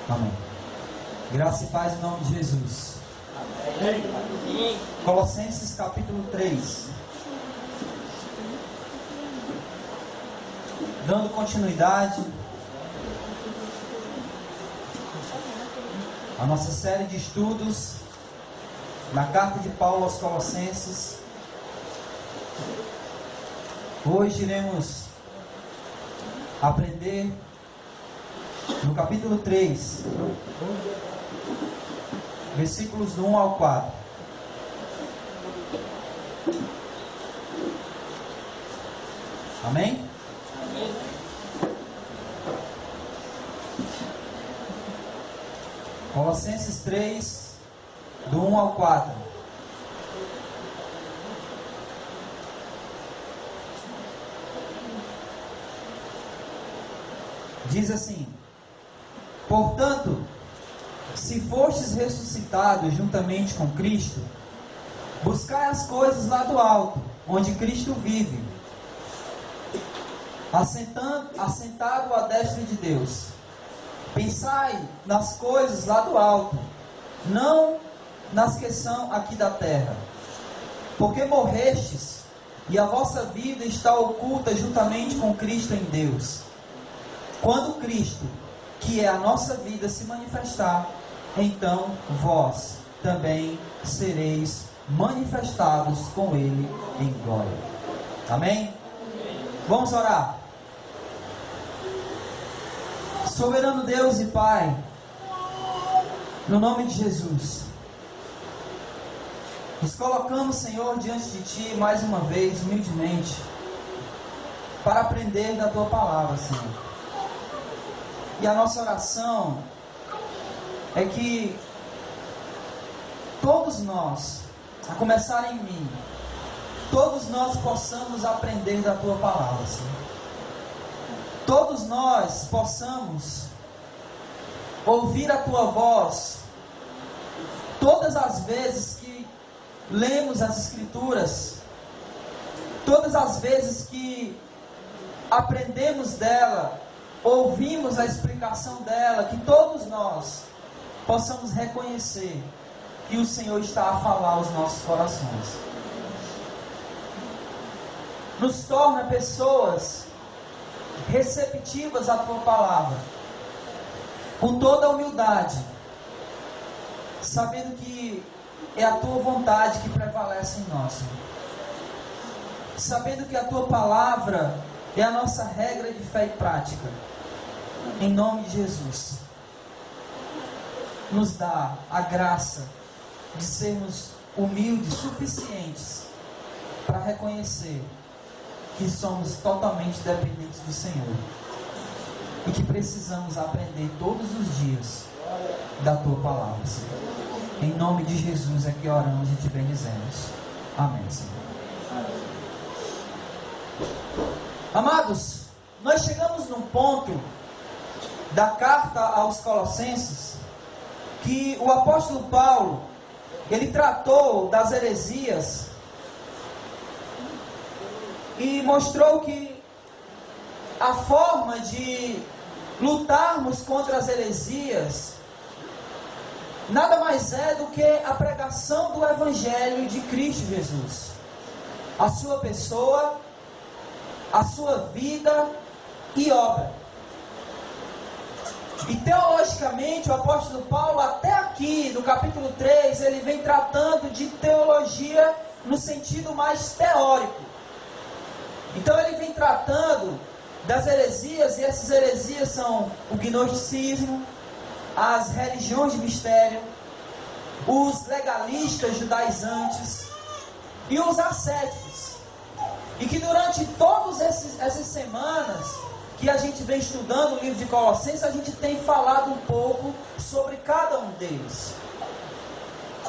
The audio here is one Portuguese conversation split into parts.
Amém. Graça e paz em nome de Jesus. Amém. Colossenses capítulo 3. Dando continuidade à nossa série de estudos na carta de Paulo aos Colossenses. Hoje iremos aprender no capítulo 3, versículos do 1 ao 4. Amém? Colossenses 3, do 1 ao 4. Diz assim: portanto, se fostes ressuscitados juntamente com Cristo, buscai as coisas lá do alto, onde Cristo vive, assentado à destra de Deus. Pensai nas coisas lá do alto, não nas que são aqui da terra. Porque morrestes, e a vossa vida está oculta juntamente com Cristo em Deus. Quando Cristo, que é a nossa vida, se manifestar, então vós também sereis manifestados com Ele em glória. Amém? Vamos orar. Soberano Deus e Pai, no nome de Jesus, nos colocamos, Senhor, diante de Ti mais uma vez, humildemente, para aprender da Tua palavra, Senhor. E a nossa oração é que todos nós, a começar em mim, todos nós possamos aprender da Tua palavra, Senhor. Todos nós possamos ouvir a Tua voz todas as vezes que lemos as Escrituras, todas as vezes que aprendemos dela, ouvimos a explicação dela, que todos nós possamos reconhecer que o Senhor está a falar aos nossos corações. Nos torna pessoas receptivas à Tua palavra, com toda a humildade, sabendo que é a Tua vontade que prevalece em nós, sabendo que a Tua palavra é a nossa regra de fé e prática. Em nome de Jesus, nos dá a graça de sermos humildes suficientes para reconhecer que somos totalmente dependentes do Senhor e que precisamos aprender todos os dias da Tua palavra, Senhor. Em nome de Jesus é que oramos e Te bendizemos. Amém, Senhor. Amados, nós chegamos num ponto da carta aos Colossenses que o apóstolo Paulo, ele tratou das heresias e mostrou que a forma de lutarmos contra as heresias nada mais é do que a pregação do Evangelho de Cristo Jesus, a sua pessoa, a sua vida e obra. E teologicamente o apóstolo Paulo, até aqui no capítulo 3, ele vem tratando de teologia no sentido mais teórico. Então ele vem tratando das heresias, e essas heresias são o gnosticismo, as religiões de mistério, os legalistas judaizantes e os ascéticos. E que durante todas essas semanas que a gente vem estudando o livro de Colossenses, a gente tem falado um pouco sobre cada um deles.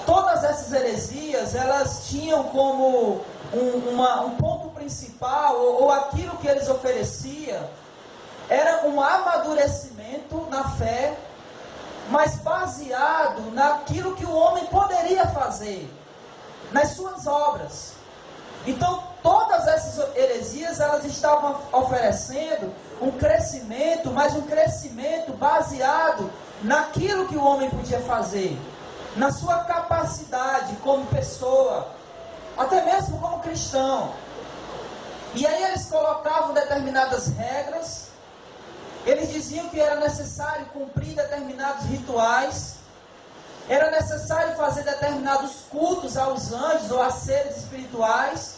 Todas essas heresias, elas tinham como um ponto principal, ou aquilo que eles ofereciam, era um amadurecimento na fé, mas baseado naquilo que o homem poderia fazer, nas suas obras. Então, todas essas heresias, elas estavam oferecendo um crescimento, mas um crescimento baseado naquilo que o homem podia fazer, na sua capacidade como pessoa, até mesmo como cristão. E aí eles colocavam determinadas regras, eles diziam que era necessário cumprir determinados rituais, era necessário fazer determinados cultos aos anjos ou a seres espirituais,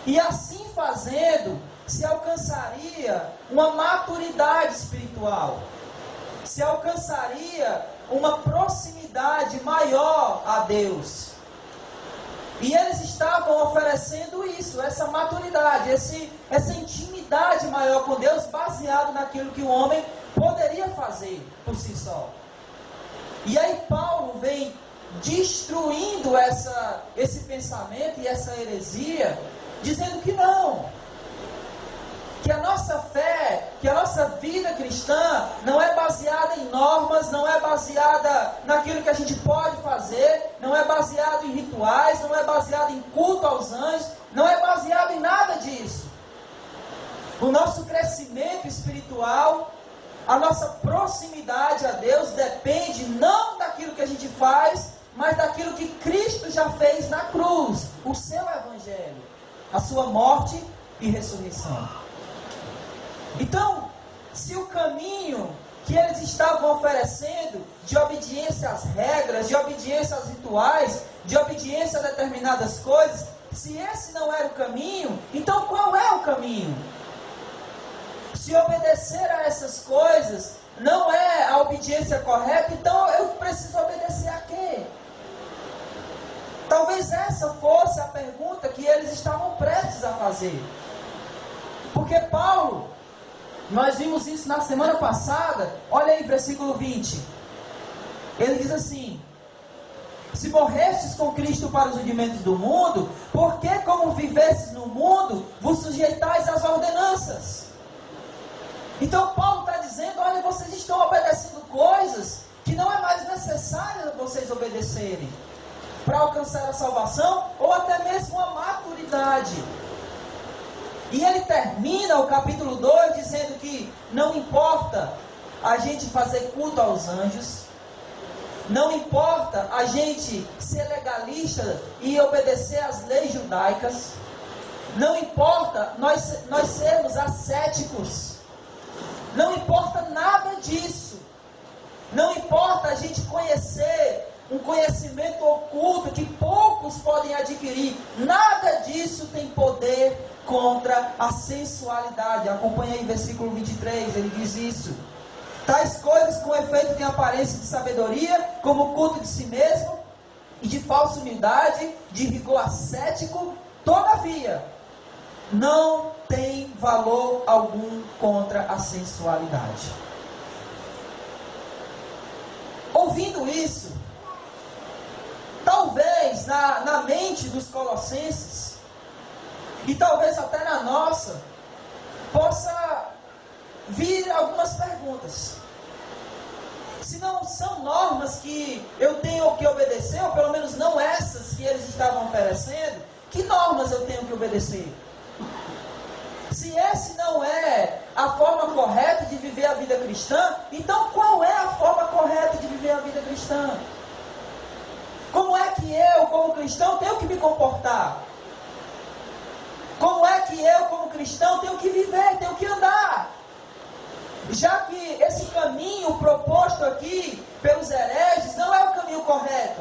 e assim fazendo, se alcançaria uma maturidade espiritual, se alcançaria uma proximidade maior a Deus. E eles estavam oferecendo isso, essa maturidade, essa intimidade maior com Deus, baseado naquilo que o homem poderia fazer por si só. E aí Paulo vem destruindo esse pensamento e essa heresia, dizendo que não, que a nossa fé, que a nossa vida cristã não é baseada em normas, não é baseada naquilo que a gente pode fazer, não é baseado em rituais, não é baseado em culto aos anjos, não é baseado em nada disso. O nosso crescimento espiritual, a nossa proximidade a Deus depende não daquilo que a gente faz, mas daquilo que Cristo já fez na cruz, o seu evangelho, a sua morte e ressurreição. Então, se o caminho que eles estavam oferecendo de obediência às regras, de obediência aos rituais, de obediência a determinadas coisas, se esse não era o caminho, então qual é o caminho? Se obedecer a essas coisas não é a obediência correta, então eu preciso obedecer a quê? Talvez essa fosse a pergunta que eles estavam prestes a fazer. Porque Paulo, nós vimos isso na semana passada, olha aí, versículo 20. Ele diz assim: se morrestes com Cristo para os rudimentos do mundo, por que, como vivestes no mundo, vos sujeitais às ordenanças? Então Paulo está dizendo, olha, vocês estão obedecendo coisas que não é mais necessário vocês obedecerem para alcançar a salvação, ou até mesmo a maturidade. E ele termina o capítulo 2 dizendo que não importa a gente fazer culto aos anjos, não importa a gente ser legalista e obedecer às leis judaicas, não importa nós sermos ascéticos, não importa nada disso, não importa a gente conhecer um conhecimento oculto que poucos podem adquirir, nada disso tem poder contra a sensualidade. Acompanha aí versículo 23, ele diz isso: tais coisas com efeito têm aparência de sabedoria, como o culto de si mesmo, e de falsa humildade, de rigor ascético, todavia, não tem valor algum contra a sensualidade. Ouvindo isso, talvez na mente dos colossenses, e talvez até na nossa, possa vir algumas perguntas. Se não são normas que eu tenho que obedecer, ou pelo menos não essas que eles estavam oferecendo, que normas eu tenho que obedecer? Se esse não é a forma correta de viver a vida cristã, então qual é a forma correta de viver a vida cristã? Como é que eu, como cristão, tenho que me comportar? Como é que eu, como cristão, tenho que viver, tenho que andar? Já que esse caminho proposto aqui pelos hereges não é o caminho correto.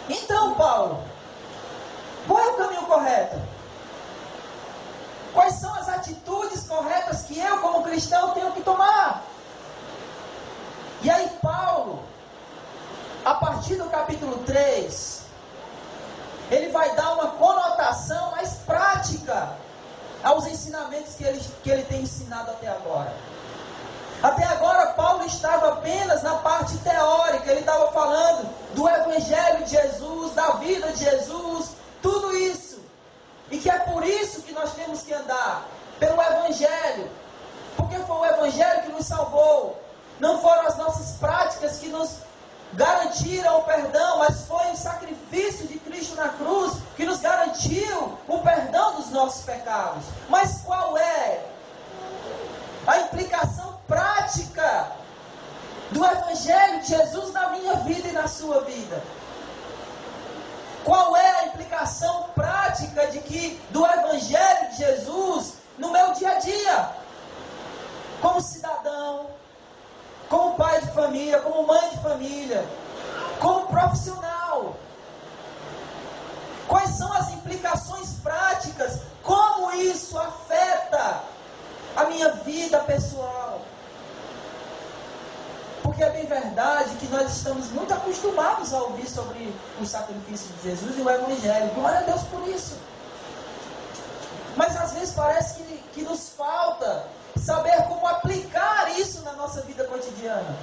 Então, Paulo, qual é o caminho correto? Quais são as atitudes corretas que eu, como cristão, tenho que tomar? E aí Paulo, a partir do capítulo 3, ele vai dar uma conotação mais prática aos ensinamentos que ele tem ensinado até agora. Até agora Paulo estava apenas na parte teórica, ele estava falando do Evangelho de Jesus, da vida de Jesus, tudo isso. E que é por isso que nós temos que andar pelo Evangelho, porque foi o Evangelho que nos salvou. Não foram as nossas práticas que nos garantiram o perdão, mas foi o sacrifício de Cristo na cruz que nos garantiu o perdão dos nossos pecados. Mas qual é a implicação prática do Evangelho de Jesus na minha vida e na sua vida? Qual é a implicação prática do Evangelho de Jesus no meu dia a dia? Como cidadão, como pai de família, como mãe de família, como profissional. Quais são as implicações práticas? Como isso afeta a minha vida pessoal? Porque é bem verdade que nós estamos muito acostumados a ouvir sobre o sacrifício de Jesus e o Evangelho. Glória a Deus por isso. Mas às vezes parece que nos falta saber como aplicar isso na nossa vida cotidiana.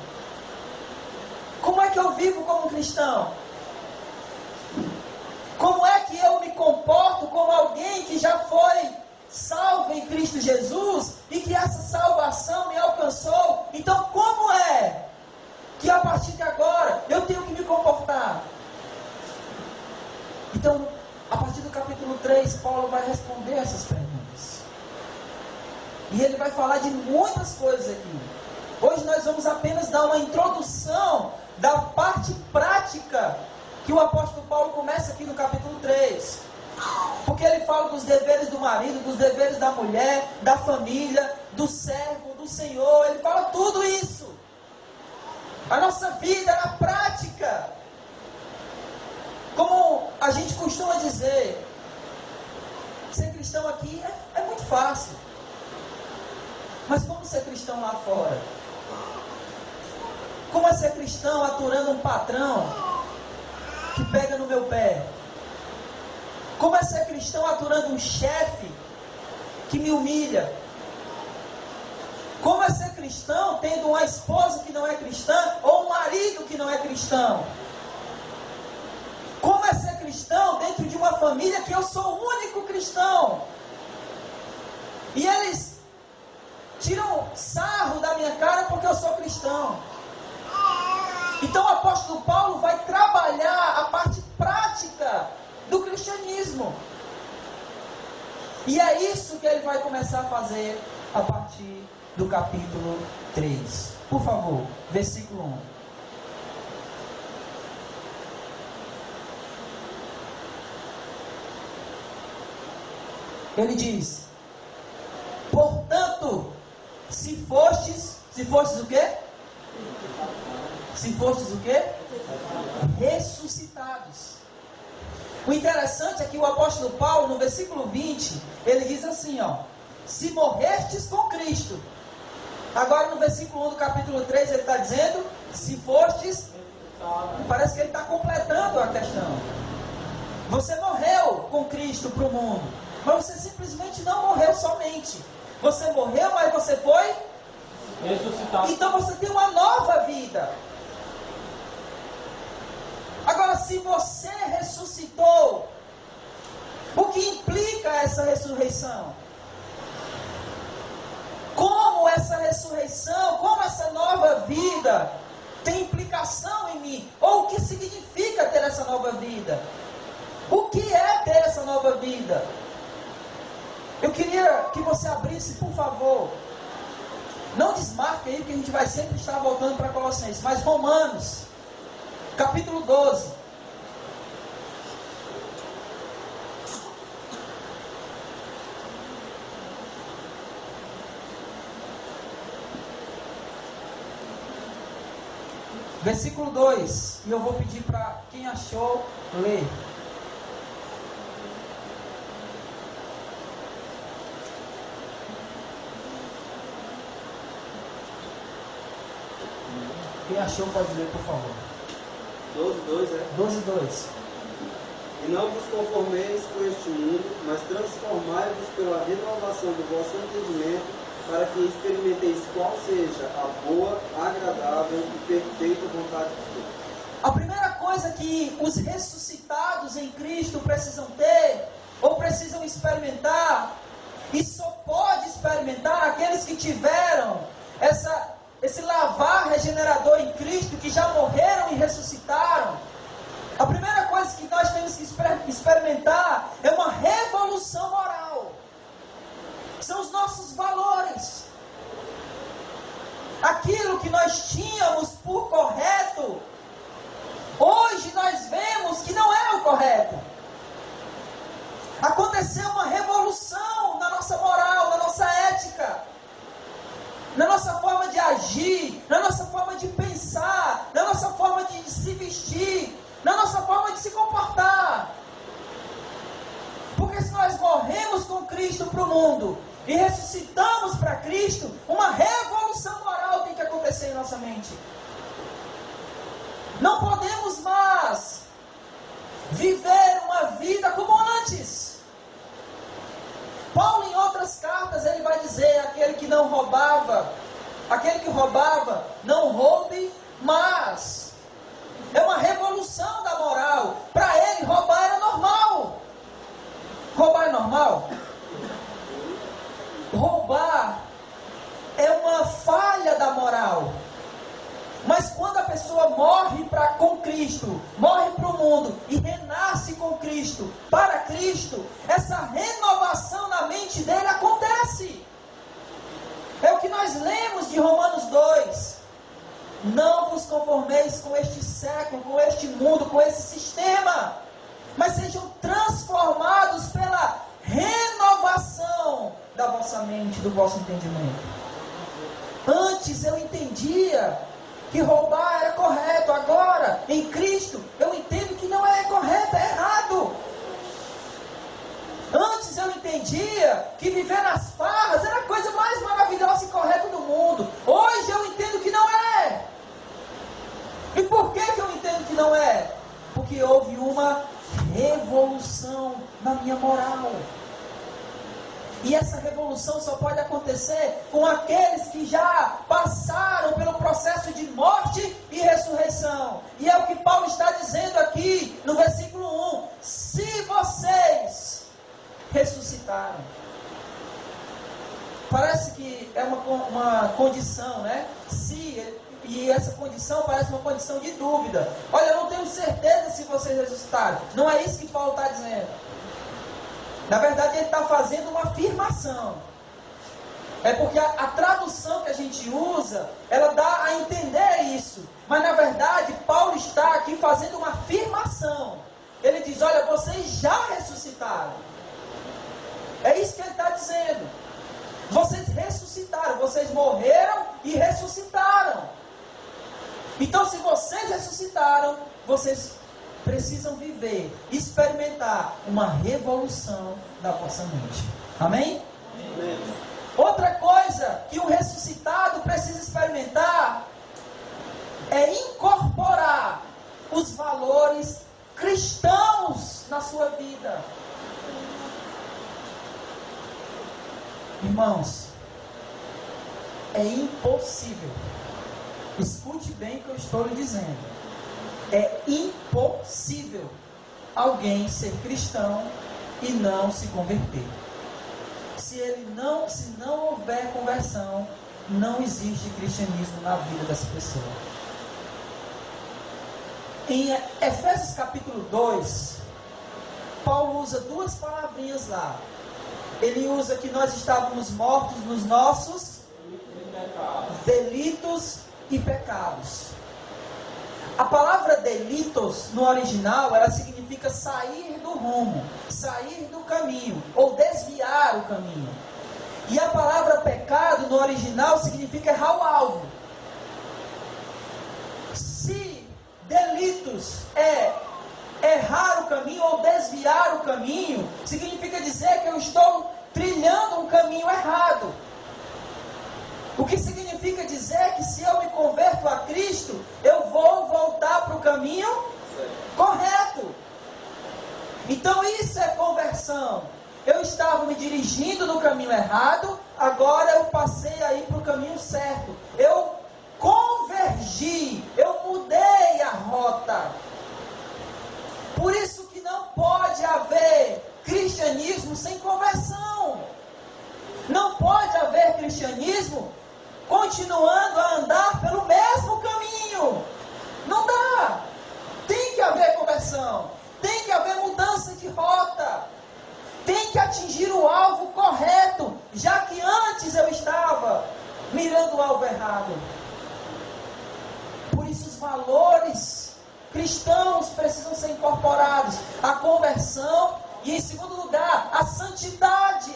Como é que eu vivo como cristão? Como é que eu me comporto como alguém que já foi salvo em Cristo Jesus e que essa salvação me alcançou? Então, como é que a partir de agora eu tenho que me comportar? Então, a partir do capítulo 3, Paulo vai responder essas perguntas. E ele vai falar de muitas coisas aqui. Hoje nós vamos apenas dar uma introdução da parte prática que o apóstolo Paulo começa aqui no capítulo 3. Porque ele fala dos deveres do marido, dos deveres da mulher, da família, do servo, do Senhor. Ele fala tudo isso. A nossa vida na prática. Como a gente costuma dizer, ser cristão aqui é muito fácil. Mas como ser cristão lá fora? Como é ser cristão aturando um patrão que pega no meu pé? Como é ser cristão aturando um chefe que me humilha? Como é ser cristão tendo uma esposa que não é cristã ou um marido que não é cristão? Como é ser cristão dentro de uma família que eu sou o único cristão? E eles tiram sarro da minha cara porque eu sou cristão. Então o apóstolo Paulo vai trabalhar a parte prática do cristianismo. E é isso que ele vai começar a fazer a partir do capítulo 3. Por favor, versículo 1. Ele diz: portanto, se fostes o quê? Se fostes o quê? Ressuscitados. O interessante é que o apóstolo Paulo, no versículo 20, ele diz assim, ó: se morrestes com Cristo. Agora no versículo 1 do capítulo 3, ele está dizendo, se fostes. Parece que ele está completando a questão. Você morreu com Cristo para o mundo, mas você simplesmente não morreu somente. Você morreu, mas você foi ressuscitado. Então você tem uma nova vida. Agora, se você ressuscitou, o que implica essa ressurreição? Como essa ressurreição, como essa nova vida tem implicação em mim? Ou o que significa ter essa nova vida? O que é ter essa nova vida? Eu queria que você abrisse, por favor. Não desmarque aí, porque a gente vai sempre estar voltando para Colossenses. Mas Romanos, capítulo 12. Versículo 2. E eu vou pedir para quem achou, ler. Quem achou pode ler, por favor. 12:2, é? 12:2. E não vos conformeis com este mundo, mas transformai-vos pela renovação do vosso entendimento, para que experimenteis qual seja a boa, agradável e perfeita vontade de Deus. A primeira coisa que os ressuscitados em Cristo precisam ter, ou precisam experimentar, e só pode experimentar aqueles que tiveram esse lavar regenerador em Cristo, que já morreram e ressuscitaram. A primeira coisa que nós temos que experimentar é uma revolução moral. São os nossos valores. Aquilo que nós tínhamos por trazer uma revolução na nossa moral, na nossa ética, na nossa forma de agir, na nossa forma de pensar, na nossa forma de se vestir, na nossa forma de se comportar. Porque se nós morremos com Cristo para o mundo e ressuscitamos para Cristo, uma revolução moral tem que acontecer em nossa mente. Não podemos mais viver uma vida como antes. Paulo, em outras cartas, ele vai dizer: aquele que não roubava, aquele que roubava, não roube mais. É uma revolução da moral. Para ele, roubar era normal. Roubar é normal? Roubar é uma falha da moral. Mas quando a pessoa morre com Cristo, morre para o mundo e renasce com Cristo, para Cristo, essa renovação na mente dele acontece. É o que nós lemos de Romanos 2. Não vos conformeis com este século, com este mundo, com esse sistema, mas sejam transformados pela renovação da vossa mente, do vosso entendimento. Antes eu entendia que roubar era correto. Agora, em Cristo, eu entendo que não é correto, é errado. Antes eu entendia que viver nas farras era a coisa mais maravilhosa e correta do mundo. Hoje eu entendo que não é. E por que eu entendo que não é? Porque houve uma revolução na minha moral. E essa revolução só pode acontecer com aqueles que já passaram pelo processo de morte e ressurreição. E é o que Paulo está dizendo aqui no versículo 1. Se vocês ressuscitaram. Parece que é uma condição, né? E essa condição parece uma condição de dúvida. Olha, eu não tenho certeza se vocês ressuscitaram. Não é isso que Paulo está dizendo. Na verdade, ele está fazendo uma afirmação. É porque a tradução que a gente usa, ela dá a entender isso. Mas na verdade, Paulo está aqui fazendo uma afirmação. Ele diz: olha, vocês já ressuscitaram. É isso que ele está dizendo. Vocês ressuscitaram, vocês morreram e ressuscitaram. Então, se vocês ressuscitaram, vocês precisam viver, experimentar uma revolução da vossa mente. Amém? Amém. Outra coisa que o ressuscitado precisa experimentar é incorporar os valores cristãos na sua vida. Irmãos, é impossível. Escute bem o que eu estou lhe dizendo. É impossível alguém ser cristão e não se converter. Se não houver conversão, não existe cristianismo na vida dessa pessoa. Em Efésios capítulo 2, Paulo usa duas palavrinhas lá. Ele usa que nós estávamos mortos nos nossos delitos e pecados. A palavra delitos no original, ela significa sair do rumo, sair do caminho, ou desviar o caminho. E a palavra pecado no original significa errar o alvo. Se delitos é errar o caminho ou desviar o caminho, significa dizer que eu estou trilhando um caminho errado. O que significa dizer que se eu me converto a Cristo, eu vou voltar para o caminho correto. Então isso é conversão. Eu estava me dirigindo no caminho errado, agora eu passei a ir para o caminho certo. Eu convergi, eu mudei a rota. Por isso que não pode haver cristianismo sem conversão. Não pode haver cristianismo continuando a andar pelo mesmo caminho. Não dá. Tem que haver conversão. Tem que haver mudança de rota. Tem que atingir o alvo correto, já que antes eu estava mirando o alvo errado. Por isso os valores cristãos precisam ser incorporados. A conversão E em segundo lugar, a santidade.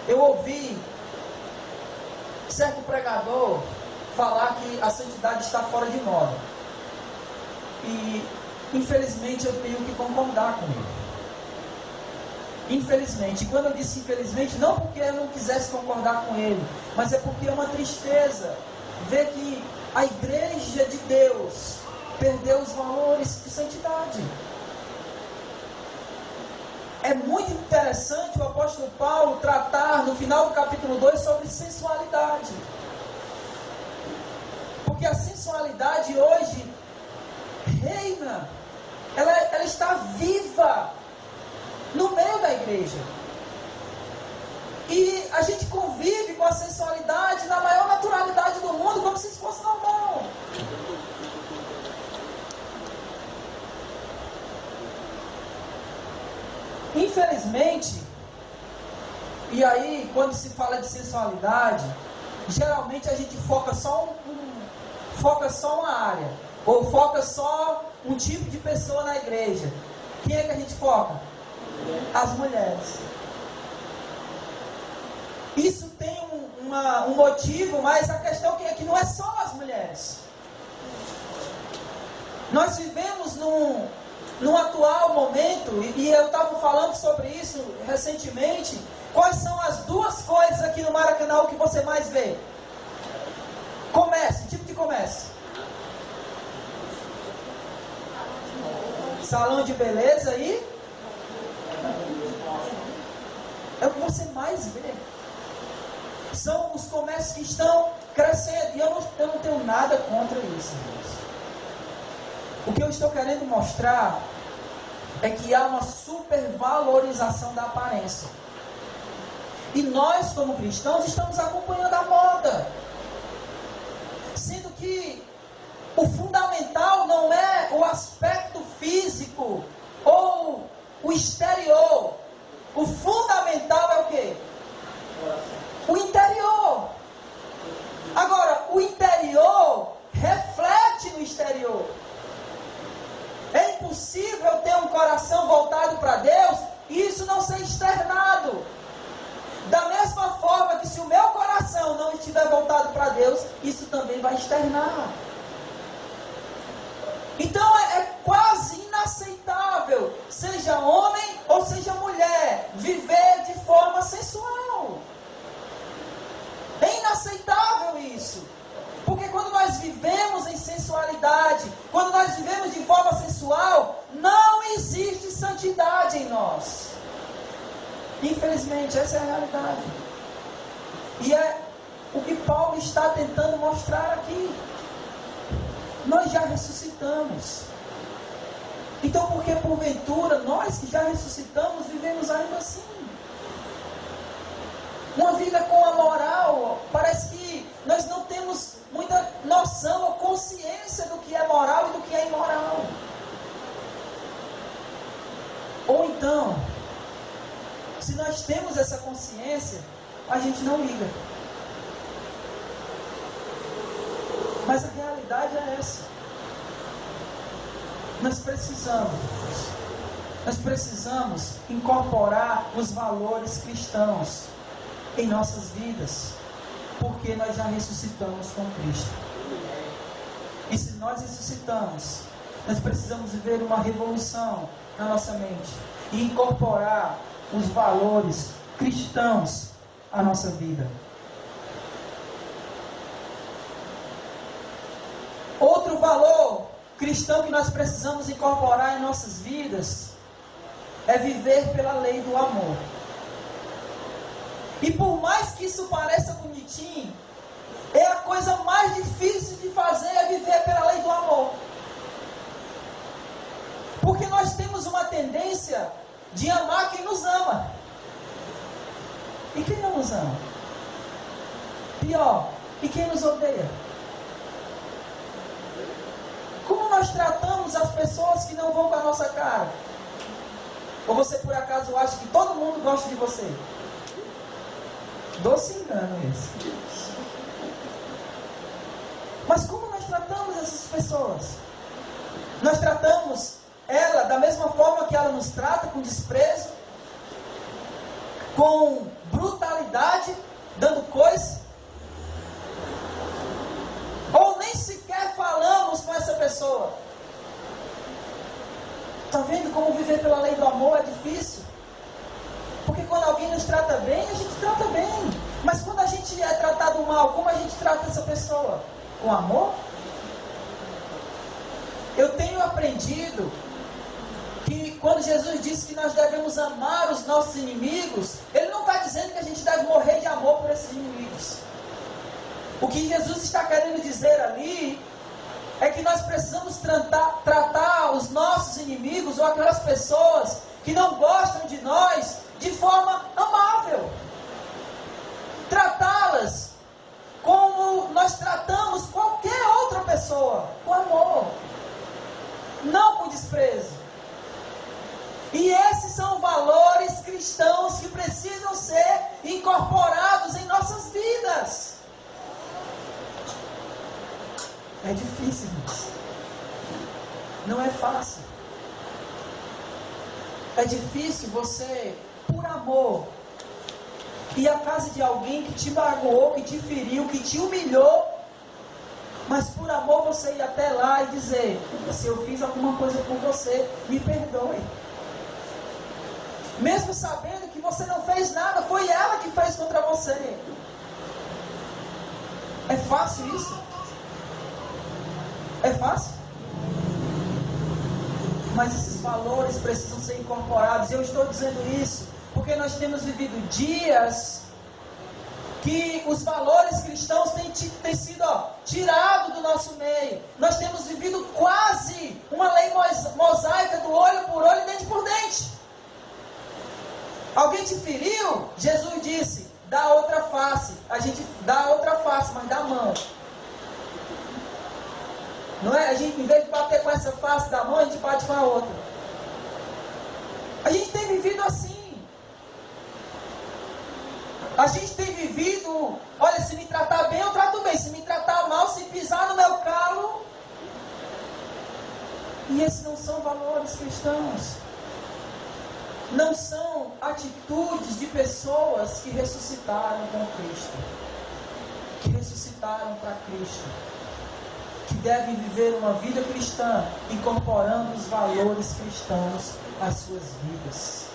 Eu ouvi certo pregador falar que a santidade está fora de moda. E infelizmente eu tenho que concordar com ele. Infelizmente. E quando eu disse infelizmente, não porque eu não quisesse concordar com ele, mas é porque é uma tristeza ver que a igreja de Deus perdeu os valores de santidade. É muito interessante o apóstolo Paulo tratar no final do capítulo 2 sobre sensualidade. Porque a sensualidade hoje reina, ela está viva no meio da igreja. E a gente convive com a sensualidade na maior naturalidade do mundo, como se isso fosse normal. Infelizmente, e aí quando se fala de sensualidade, geralmente a gente foca só uma área, ou foca só um tipo de pessoa na igreja. Quem é que a gente foca? As mulheres. Isso tem um motivo, mas a questão é que não é só as mulheres. Nós vivemos num atual momento, e eu estava falando sobre isso recentemente. Quais são as duas coisas aqui no Maracanã que você mais vê? Comércio, tipo de comércio. Salão de beleza e... é o que você mais vê. São os comércios que estão crescendo. E eu não tenho nada contra isso, irmãos. O que eu estou querendo mostrar é que há uma supervalorização da aparência. E nós, como cristãos, estamos acompanhando a moda. Sendo que o fundamental não é o aspecto físico ou o exterior. O fundamental é o quê? O interior. Agora, o interior reflete no exterior. É impossível eu ter um coração voltado para Deus e isso não ser externado. Da mesma forma que se o meu coração não estiver voltado para Deus, isso também vai externar. Então é quase inaceitável, seja homem ou seja mulher, viver de forma sensual. É inaceitável isso. Porque quando nós vivemos em sensualidade, quando nós vivemos de forma sensual, não existe santidade em nós. Infelizmente, essa é a realidade. E é o que Paulo está tentando mostrar aqui. Nós já ressuscitamos. Então, por que porventura, nós que já ressuscitamos, vivemos ainda assim? Uma vida com a moral, parece que nós não temos muita noção ou consciência do que é moral e do que é imoral. Ou então, se nós temos essa consciência, a gente não liga. Mas a realidade é essa. Nós precisamos incorporar os valores cristãos em nossas vidas, porque nós já ressuscitamos com Cristo. E se nós ressuscitamos, nós precisamos viver uma revolução na nossa mente e incorporar os valores cristãos à nossa vida. Outro valor cristão que nós precisamos incorporar em nossas vidas é viver pela lei do amor. E por mais que isso pareça bonitinho, é a coisa mais difícil de fazer, é viver pela lei do amor. Porque nós temos uma tendência de amar quem nos ama. E quem não nos ama? Pior, e quem nos odeia? Como nós tratamos as pessoas que não vão com a nossa cara? Ou você por acaso acha que todo mundo gosta de você? Doce engano esse. Mas como nós tratamos essas pessoas? Nós tratamos ela, da mesma forma que ela nos trata com desprezo, com brutalidade, dando coice, ou nem sequer falamos com essa pessoa. Está vendo como viver pela lei do amor é difícil? Porque quando alguém nos trata bem, a gente trata bem. Mas quando a gente é tratado mal, como a gente trata essa pessoa? Com amor? Eu tenho aprendido que quando Jesus disse que nós devemos amar os nossos inimigos, Ele não está dizendo que a gente deve morrer de amor por esses inimigos. O que Jesus está querendo dizer ali é que nós precisamos tratar os nossos inimigos ou aquelas pessoas que não gostam de nós de forma amável. Tratá-las como nós tratamos qualquer outra pessoa, com amor, não com desprezo. E esses são valores cristãos que precisam ser incorporados em nossas vidas. É difícil, irmãos. Não é fácil. É difícil você, por amor, ir à casa de alguém que te magoou, que te feriu, que te humilhou, mas por amor você ir até lá e dizer: se eu fiz alguma coisa por você, me perdoe. Mesmo sabendo que você não fez nada, foi ela que fez contra você. É fácil isso? É fácil? Mas esses valores precisam ser incorporados. Eu estou dizendo isso porque nós temos vivido dias que os valores cristãos têm sido tirados do nosso meio. Nós temos vivido quase uma lei mosaica do olho por olho e dente por dente. Alguém te feriu? Jesus disse: dá outra face. A gente dá outra face, mas dá a mão. Não é? A gente, em vez de bater com essa face da mão, a gente bate com a outra. A gente tem vivido assim. A gente tem vivido, olha, se me tratar bem, eu trato bem. Se me tratar mal, se pisar no meu calo. E esses não são valores cristãos. Não são atitudes de pessoas que ressuscitaram com Cristo. Que ressuscitaram para Cristo. Que devem viver uma vida cristã, incorporando os valores cristãos às suas vidas.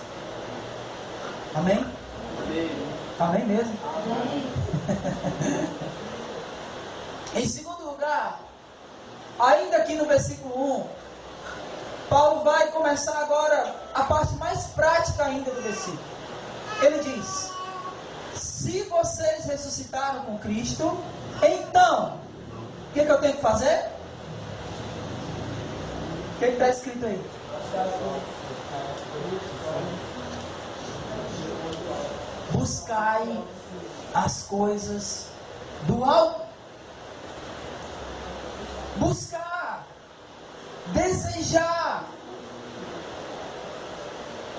Amém? Amém. Amém mesmo? Amém. Em segundo lugar, ainda aqui no versículo 1, Paulo vai começar agora a parte mais prática ainda do versículo. Ele diz: se vocês ressuscitaram com Cristo, então o que eu tenho que fazer? O que está escrito aí? Buscai as coisas do alto. Buscar, desejar,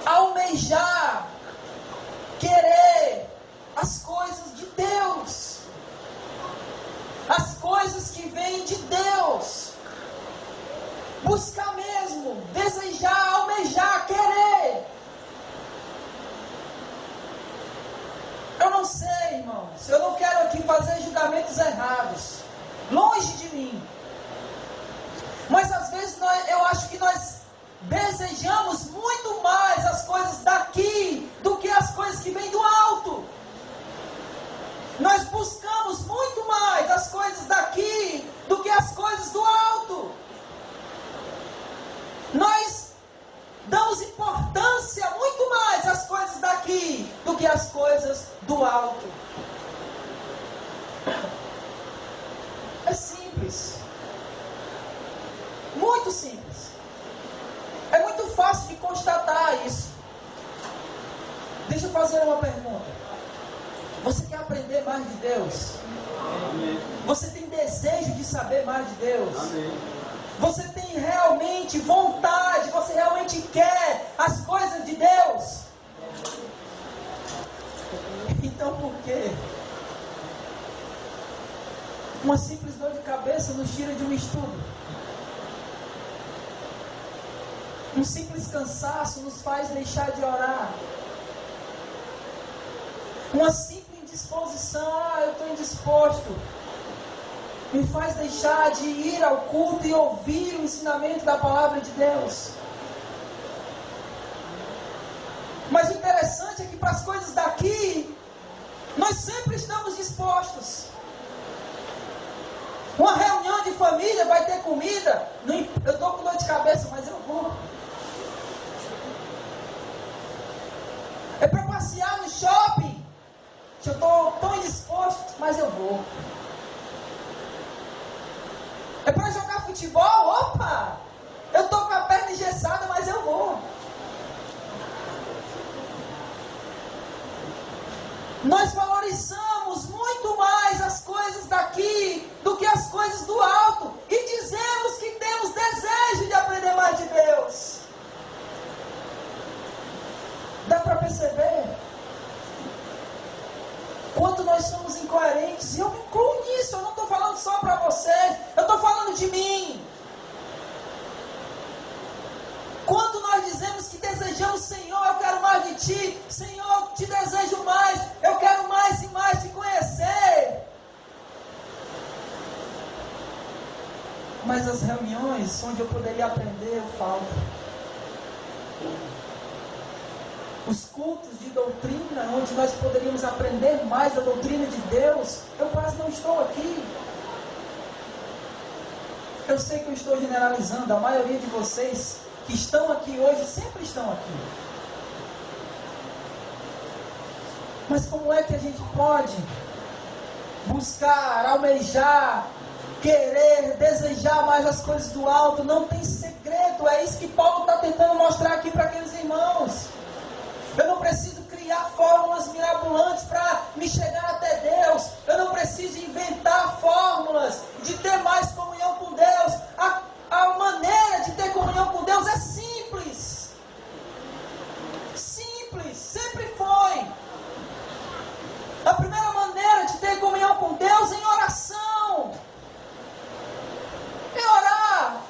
almejar, querer as coisas de Deus. As coisas que vêm de Deus. Buscar mesmo, desejar, almejar, querer. Eu não sei, irmãos. Eu não quero aqui fazer julgamentos errados. Longe de mim. Mas às vezes eu acho que nós desejamos muito mais as coisas daqui do que as coisas que vêm do alto. Nós buscamos muito mais as coisas daqui do que as coisas do alto. Nós damos importância muito mais às coisas daqui do que às coisas do alto. É simples. Muito simples. É muito fácil de constatar isso. Deixa eu fazer uma pergunta. Você quer aprender mais de Deus? Amém. Você tem desejo de saber mais de Deus? Amém. Você tem realmente vontade, você realmente quer as coisas de Deus? Então por quê? Uma simples dor de cabeça nos tira de um estudo. Um simples cansaço nos faz deixar de orar. Uma simples indisposição, eu estou indisposto, me faz deixar de ir ao culto e ouvir o ensinamento da palavra de Deus. Mas o interessante é que para as coisas daqui, nós sempre estamos dispostos. Uma reunião de família vai ter comida, eu estou com dor de cabeça, mas eu vou. É para passear no shopping, eu estou tão indisposto, mas eu vou. É para jogar futebol, opa, eu estou com a perna engessada, mas eu vou. Nós valorizamos muito mais as coisas daqui do que as coisas do alto. E dizemos que temos desejo de aprender mais de Deus. Dá para perceber? Quanto nós somos incoerentes. E eu me incluo nisso. Eu não estou falando só para vocês. Eu estou falando de mim. Quando nós dizemos que desejamos, Senhor, eu quero mais de Ti, Senhor, eu te desejo mais, eu quero mais e mais te conhecer. Mas as reuniões onde eu poderia aprender, eu falto. Os cultos de doutrina, onde nós poderíamos aprender mais da doutrina de Deus, eu quase não estou aqui. Eu sei que eu estou generalizando, a maioria de vocês que estão aqui hoje, sempre estão aqui. Mas como é que a gente pode buscar, almejar, querer, desejar mais as coisas do alto? Não tem segredo, é isso que Paulo está tentando mostrar aqui para aqueles irmãos. Eu não preciso criar fórmulas mirabolantes para me chegar até Deus. Eu não preciso inventar fórmulas de ter mais comunhão com Deus. A maneira de ter comunhão com Deus é simples. Simples, sempre foi. A primeira maneira de ter comunhão com Deus é em oração. É orar.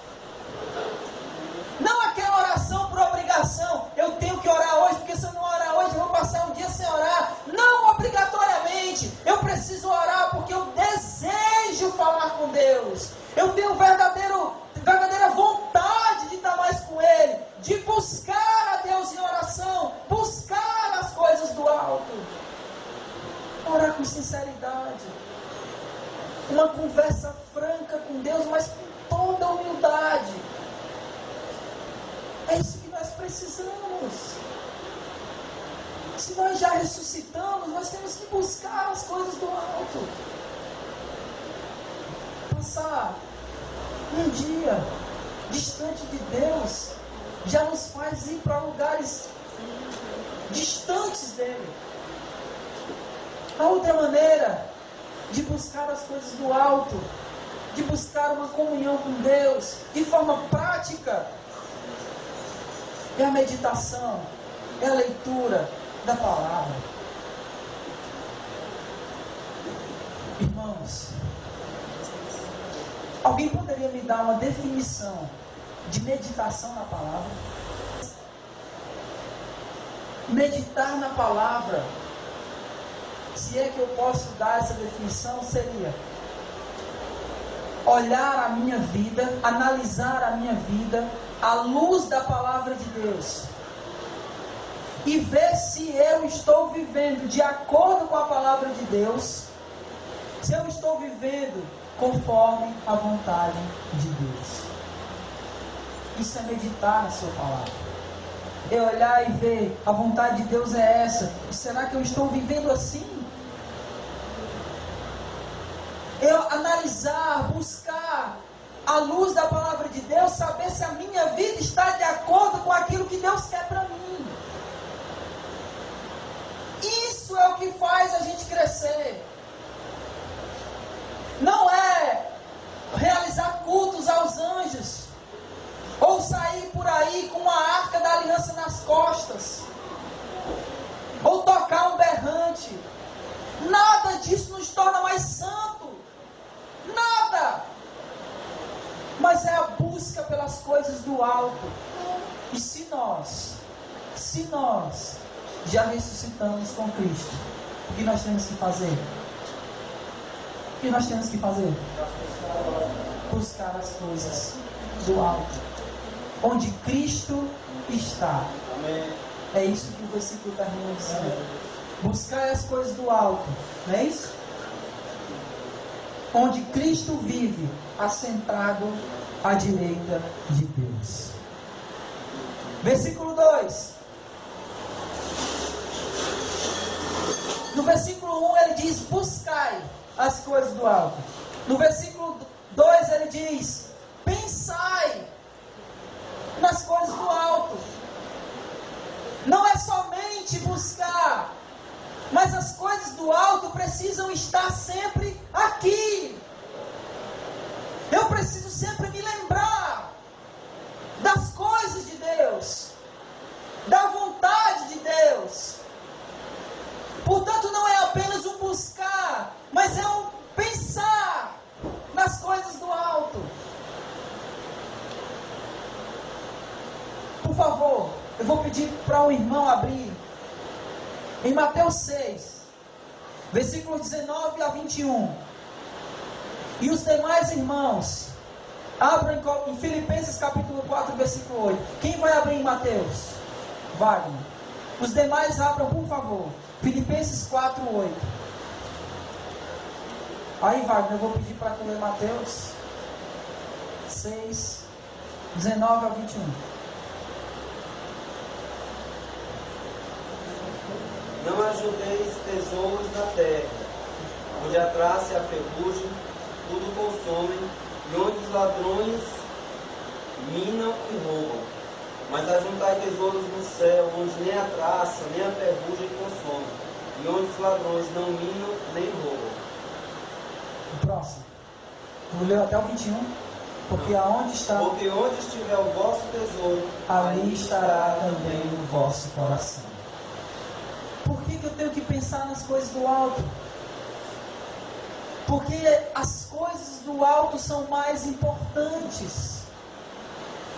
Não aquela oração por obrigação. Eu tenho que orar hoje, porque se eu não orar hoje, eu vou passar um dia sem orar. Não obrigatoriamente. Eu preciso orar porque eu desejo falar com Deus. Eu tenho verdadeira vontade de estar mais com Ele, de buscar a Deus em oração, buscar as coisas do alto, orar com sinceridade, uma conversa franca com Deus, mas com toda humildade. É isso que nós precisamos. Se nós já ressuscitamos, nós temos que buscar as coisas do alto. Passar um dia distante de Deus já nos faz ir para lugares distantes dele. A outra maneira de buscar as coisas do alto, de buscar uma comunhão com Deus de forma prática, é a meditação, é a leitura da palavra. Irmãos, alguém poderia me dar uma definição de meditação na palavra? Meditar na palavra, se é que eu posso dar essa definição, seria olhar a minha vida, analisar a minha vida à luz da palavra de Deus e ver se eu estou vivendo de acordo com a palavra de Deus, se eu estou vivendo conforme a vontade de Deus. Isso é meditar na sua palavra. É olhar e ver, a vontade de Deus é essa. E será que eu estou vivendo assim? Eu analisar, buscar à luz da palavra de Deus, saber se a minha vida está de acordo com aquilo que Deus quer para mim. Isso é o que faz a gente crescer. Não é realizar cultos aos anjos, ou sair por aí com uma arca da aliança nas costas, ou tocar um berrante. Nada disso nos torna mais santo. Nada. Mas é a busca pelas coisas do alto. E se nós já ressuscitamos com Cristo, o que nós temos que fazer? O que nós temos que fazer? Buscar as coisas do alto, onde Cristo está. Amém. É isso que o versículo termina dizendo. Buscar as coisas do alto, não é isso? Onde Cristo vive, assentado à direita de Deus. Versículo 2. No versículo 1 ele diz: buscai as coisas do alto. No versículo 2 ele diz: pensai nas coisas do alto. Não é somente buscar, mas as coisas do alto precisam estar sempre aqui. Eu preciso sempre me lembrar das coisas de Deus, da vontade de Deus. Portanto, não é apenas um buscar, mas é um pensar nas coisas do alto. Por favor, eu vou pedir para um irmão abrir em Mateus 6, versículo 19 a 21. E os demais irmãos abram em Filipenses capítulo 4, versículo 8. Quem vai abrir em Mateus? Wagner. Os demais abram, por favor. Filipenses 4, 8. Aí, Wagner, eu vou pedir para tu ler Mateus 6, 19 a 21. Não ajunteis tesouros na terra, onde a traça e a ferrugem tudo consomem, e onde os ladrões minam e roubam. Mas ajuntai tesouros no céu, onde nem a traça, nem a ferrugem consomem, e onde os ladrões não minam nem roubam. O próximo. Tu leu até o 21? Porque aonde está... Porque onde estiver o vosso tesouro, ali estará também o vosso coração. Por que eu tenho que pensar nas coisas do alto? Porque as coisas do alto são mais importantes.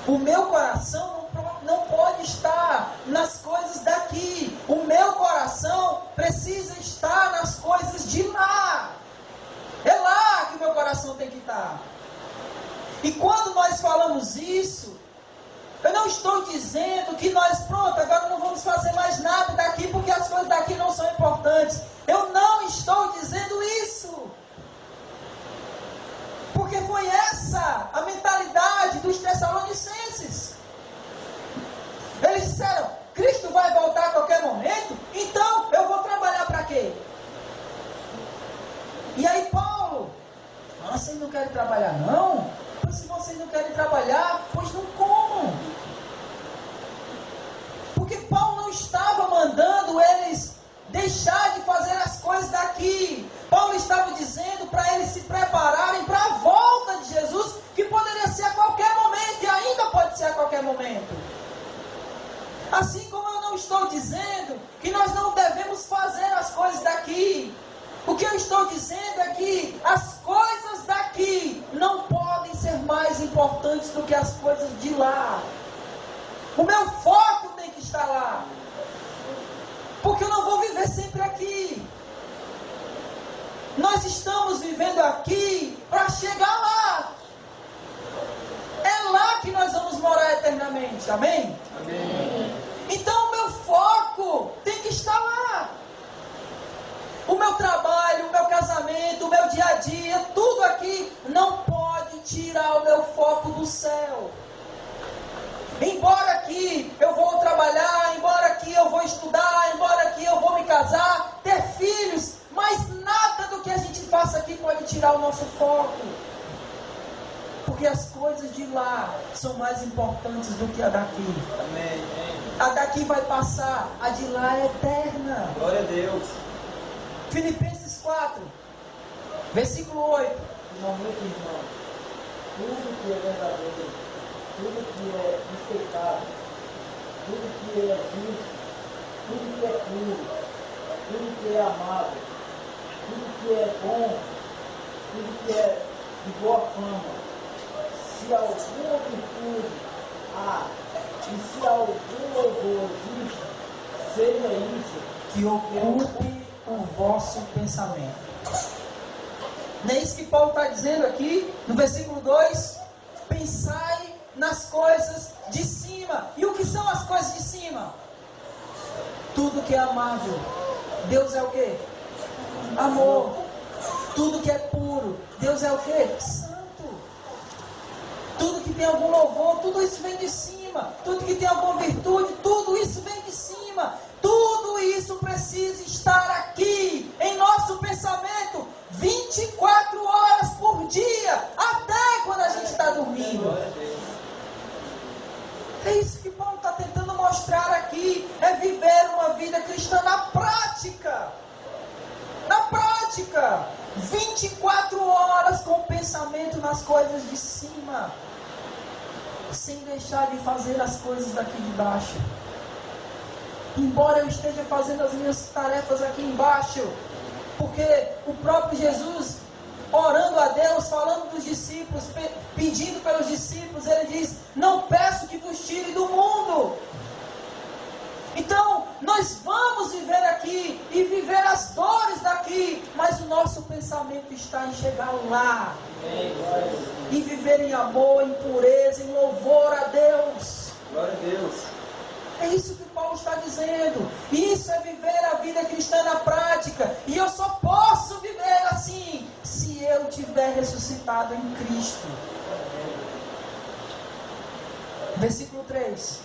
O meu coração não pode estar nas coisas daqui. O meu coração precisa estar nas coisas de lá. É lá que o meu coração tem que estar. E quando nós falamos isso, eu não estou dizendo que nós, pronto, agora não vamos fazer mais nada daqui porque as coisas daqui não são importantes. Eu não estou dizendo isso. Porque foi essa a mentalidade dos Tessalonicenses. Eles disseram: Cristo vai voltar a qualquer momento, então eu vou trabalhar para quê? E aí Paulo: vocês não querem trabalhar não? Pois se vocês não querem trabalhar, pois não comam. Porque Paulo não estava mandando eles deixar de fazer as coisas daqui. Paulo estava dizendo para eles se prepararem para a volta de Jesus, que poderia ser a qualquer momento, e ainda pode ser a qualquer momento. Assim como eu não estou dizendo que nós não devemos fazer as coisas daqui. O que eu estou dizendo é que as coisas daqui não podem ser mais importantes do que as coisas de lá. O meu foco tem que estar lá. Porque eu não vou viver sempre aqui. Nós estamos vivendo aqui para chegar lá. É lá que nós vamos morar eternamente. Amém? Amém. Então o meu foco tem que estar lá. O meu trabalho, o meu casamento, o meu dia a dia, tudo aqui não pode tirar o meu foco do céu. Embora aqui eu vou trabalhar, embora aqui eu vou estudar, embora aqui eu vou me casar, ter filhos, mas nada do que a gente faça aqui pode tirar o nosso foco. Porque as coisas de lá são mais importantes do que a daqui. Amém. A daqui vai passar, a de lá é eterna. Glória a Deus. Filipenses 4, versículo 8. Finalmente, irmão, tudo que é verdadeiro, tudo que é respeitável, tudo que é justo, tudo que é puro, tudo que é amável, tudo que é bom, tudo que é de boa fama, se alguma virtude E se algum louvor existe, seja isso que ocupe o vosso pensamento. Não é isso que Paulo está dizendo aqui no versículo 2? Pensai nas coisas de cima. E o que são as coisas de cima? Tudo que é amável. Deus é o quê? Amor. Tudo que é puro. Deus é o quê? Santo. Tudo que tem algum louvor, tudo isso vem de cima. Tudo que tem alguma virtude, tudo isso vem de cima. Tudo isso precisa estar aqui, em nosso pensamento, 24 horas por dia, até quando a gente está dormindo. É isso que Paulo está tentando mostrar aqui, é viver uma vida cristã na prática. Na prática, 24 horas com o pensamento nas coisas de cima, sem deixar de fazer as coisas daqui de baixo. Embora eu esteja fazendo as minhas tarefas aqui embaixo, porque o próprio Jesus, orando a Deus, falando dos discípulos, pedindo pelos discípulos, ele diz: não peço que vos tire do mundo. Então, nós vamos viver aqui e viver as dores daqui, mas o nosso pensamento está em chegar lá e viver em amor, em pureza, em louvor a Deus. Glória a Deus. É isso que Paulo está dizendo. Isso é viver a vida cristã na prática. E eu só posso viver assim se eu tiver ressuscitado em Cristo. Versículo 3.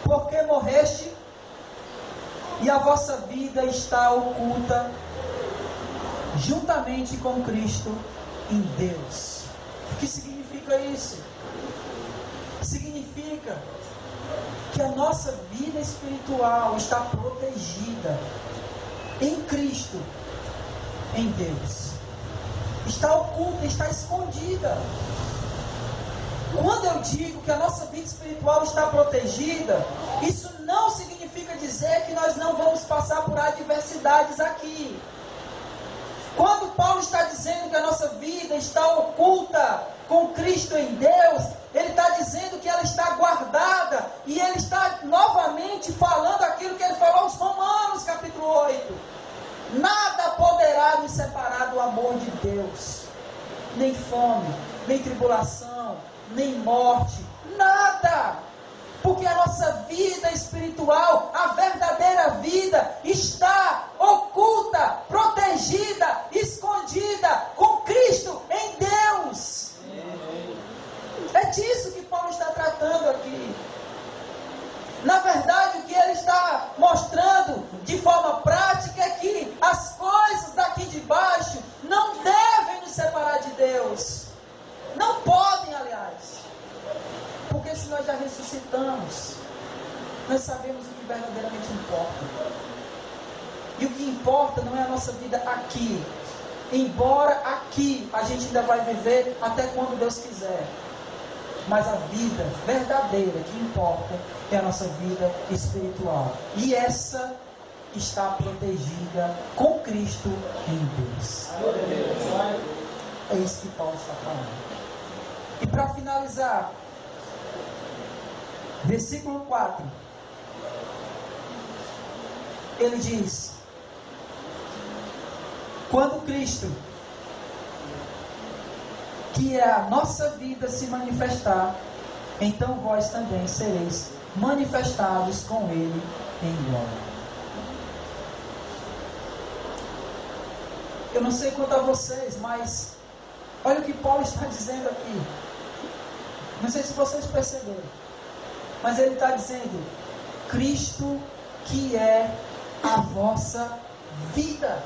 Porque morreste e a vossa vida está oculta juntamente com Cristo em Deus. O que significa isso? Significa que a nossa vida espiritual está protegida em Cristo, em Deus. Está oculta, está escondida. Quando eu digo que a nossa vida espiritual está protegida, isso não significa dizer que nós não vamos passar por adversidades aqui. Quando Paulo está dizendo que a nossa vida está oculta com Cristo em Deus, ele está dizendo que ela está guardada, e ele está novamente falando aquilo que ele falou aos Romanos, capítulo 8. Nada poderá nos separar do amor de Deus, nem fome, nem tribulação, nem morte, nada. Porque a nossa vida espiritual, a verdadeira vida, está oculta, protegida, escondida com Cristo em Deus. É disso que Paulo está tratando aqui. Na verdade, o que ele está mostrando de forma prática é que as coisas daqui de baixo não devem nos separar de Deus. Não podem, aliás. Porque se nós já ressuscitamos, nós sabemos o que verdadeiramente importa. E o que importa não é a nossa vida aqui. Embora aqui a gente ainda vai viver até quando Deus quiser. Mas a vida verdadeira que importa é a nossa vida espiritual. E essa está protegida com Cristo em Deus. É isso que Paulo está falando. E para finalizar, versículo 4, ele diz: quando Cristo, que é a nossa vida, se manifestar, então vós também sereis manifestados com Ele em glória. Eu não sei quanto a vocês, mas olha o que Paulo está dizendo aqui. Não sei se vocês perceberam, mas ele está dizendo: Cristo que é a vossa vida.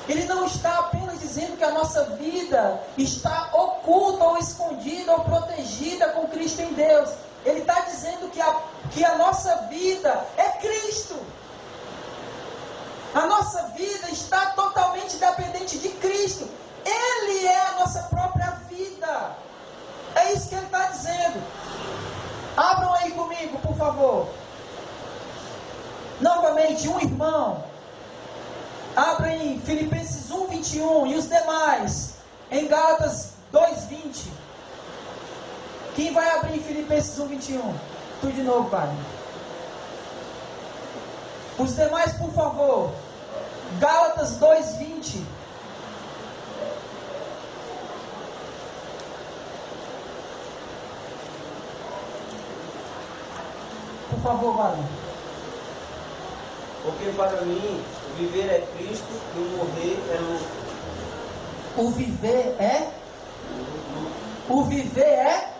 Ele não está apenas dizendo que a nossa vida está oculta ou escondida ou protegida com Cristo em Deus. Ele está dizendo que a nossa vida é Cristo. A nossa vida está totalmente dependente de Cristo. Ele é a nossa própria vida. É isso que ele está dizendo. Abram aí comigo, por favor. Novamente, um irmão. Abra em Filipenses 1:21 e os demais. em Gálatas 2:20. Quem vai abrir em Filipenses 1:21? Tu de novo, Pai. Os demais, por favor. Gálatas 2:20. Por favor, Pai. Porque para mim, o viver é Cristo e o morrer é lucro. O viver é? O viver é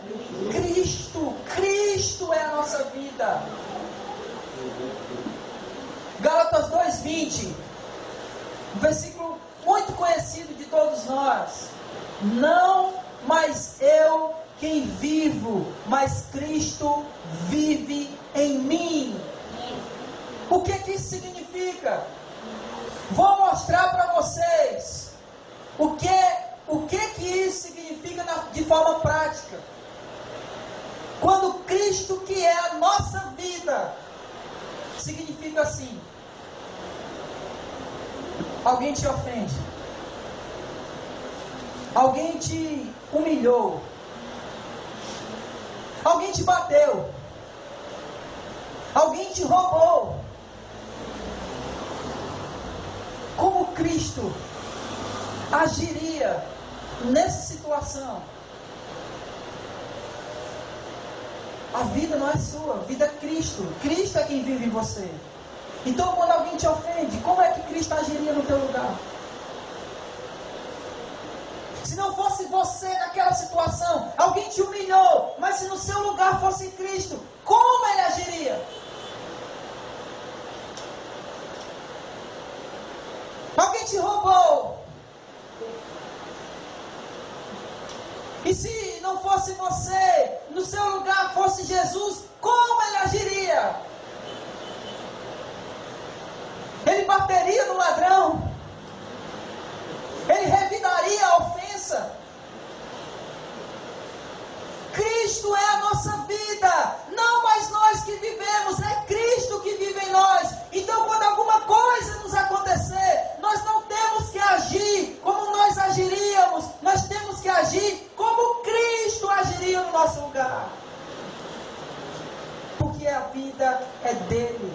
Cristo. Cristo é a nossa vida. Gálatas 2:20. Um versículo muito conhecido de todos nós. Não mais eu quem vivo, mas Cristo vive em mim. O que isso significa? Vou mostrar para vocês o que isso significa de forma prática. Quando Cristo, que é a nossa vida, significa assim: alguém te ofende, alguém te humilhou, alguém te bateu, alguém te roubou. Como Cristo agiria nessa situação? A vida não é sua, a vida é Cristo. Cristo é quem vive em você. Então, quando alguém te ofende, como é que Cristo agiria no teu lugar? Se não fosse você naquela situação, alguém te humilhou, mas se no seu lugar fosse Cristo, como ele agiria? Alguém te roubou. E se não fosse você, no seu lugar fosse Jesus, como ele agiria? Ele bateria no ladrão? Ele revidaria a ofensa? Cristo é a nossa vida, não mais nós que vivemos, é Cristo que vive em nós. Então, quando alguma coisa nos acontecer, nós não temos que agir como nós agiríamos, nós temos que agir como Cristo agiria no nosso lugar. Porque a vida é dele.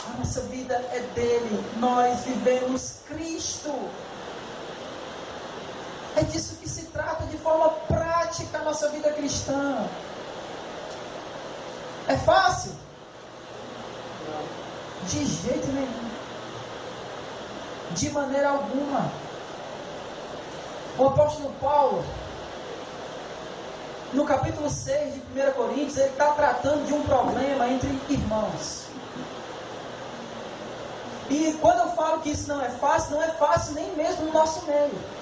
A nossa vida é dele, nós vivemos Cristo. É disso que se trata de forma prática a nossa vida cristã. É fácil? De jeito nenhum. De maneira alguma. O apóstolo Paulo, no capítulo 6 de 1 Coríntios, ele está tratando de um problema entre irmãos. E quando eu falo que isso não é fácil nem mesmo no nosso meio.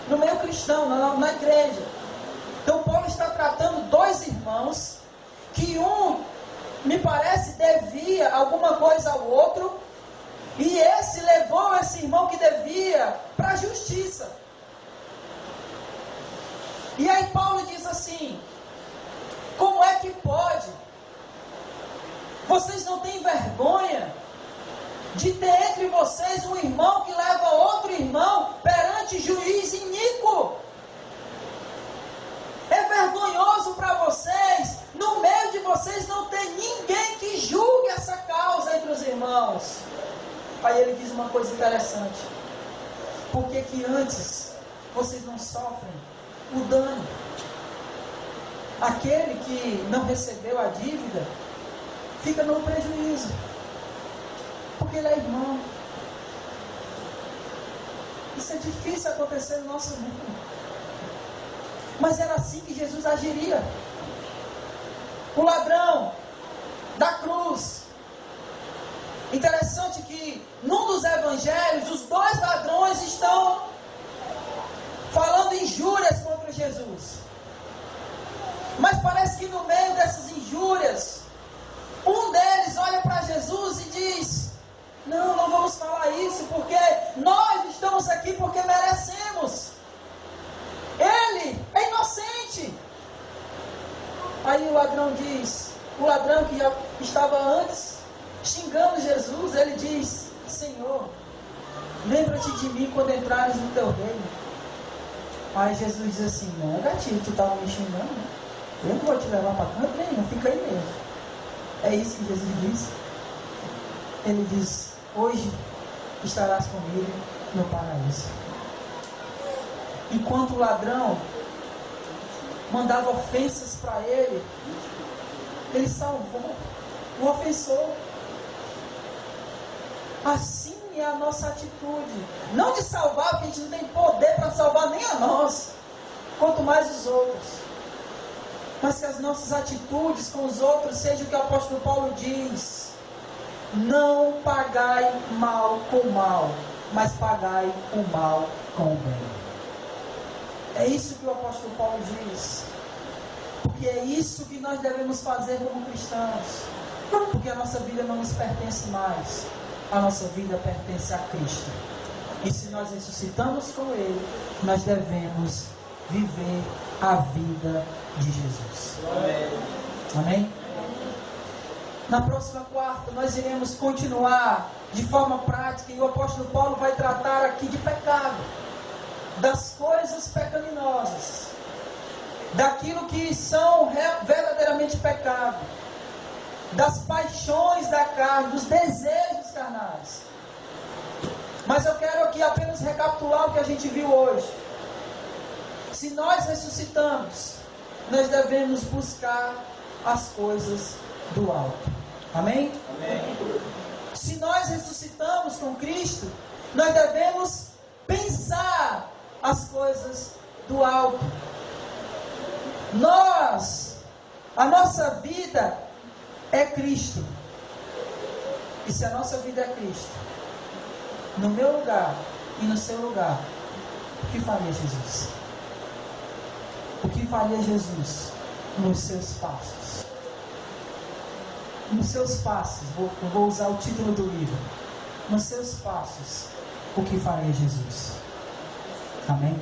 No meio cristão, na igreja. Então Paulo está tratando dois irmãos, que um, me parece, devia alguma coisa ao outro, e esse levou esse irmão que devia para a justiça. E aí Paulo diz assim: como é que pode? Vocês não têm vergonha de ter entre vocês um irmão que leva outro irmão perante juiz iníquo? É vergonhoso para vocês, no meio de vocês não tem ninguém que julgue essa causa entre os irmãos. Aí ele diz uma coisa interessante: por que que antes vocês não sofrem o dano? Aquele que não recebeu a dívida fica no prejuízo, porque ele é irmão. Isso é difícil acontecer no nosso mundo, mas era assim que Jesus agiria. O ladrão da cruz. Interessante que num dos evangelhos os dois ladrões estão falando injúrias contra Jesus, mas parece que no meio dessas injúrias um deles olha para Jesus e diz: não vamos falar isso, porque nós estamos aqui porque merecemos. Ele é inocente. Aí o ladrão diz, o ladrão que já estava antes xingando Jesus, ele diz: Senhor, lembra-te de mim quando entrares no teu reino. Aí Jesus diz assim, não, negativo, tu estava me xingando, né? Eu não vou te levar para canto nenhum, fica aí mesmo. É isso que Jesus diz. Ele diz, hoje estarás comigo no paraíso. Enquanto o ladrão mandava ofensas para ele, ele salvou o ofensor. Assim é a nossa atitude. Não de salvar, porque a gente não tem poder para salvar nem a nós, quanto mais os outros. Mas que as nossas atitudes com os outros sejam o que o apóstolo Paulo diz: não pagai mal com mal, mas pagai o mal com o bem. É isso que o apóstolo Paulo diz. Porque é isso que nós devemos fazer como cristãos. Porque a nossa vida não nos pertence mais. A nossa vida pertence a Cristo. E se nós ressuscitamos com Ele, nós devemos viver a vida de Jesus. Amém? Amém? Na próxima quarta, nós iremos continuar de forma prática. E o apóstolo Paulo vai tratar aqui de pecado. Das coisas pecaminosas. Daquilo que são verdadeiramente pecado. Das paixões da carne, dos desejos carnais. Mas eu quero aqui apenas recapitular o que a gente viu hoje. Se nós ressuscitamos, nós devemos buscar as coisas do alto. Amém? Amém. Se nós ressuscitamos com Cristo, nós devemos pensar as coisas do alto. A nossa vida é Cristo. E se a nossa vida é Cristo, no meu lugar e no seu lugar, o que faria Jesus? O que faria Jesus nos seus passos? Nos seus passos, vou usar o título do livro. Nos seus passos, o que faria Jesus? Amém?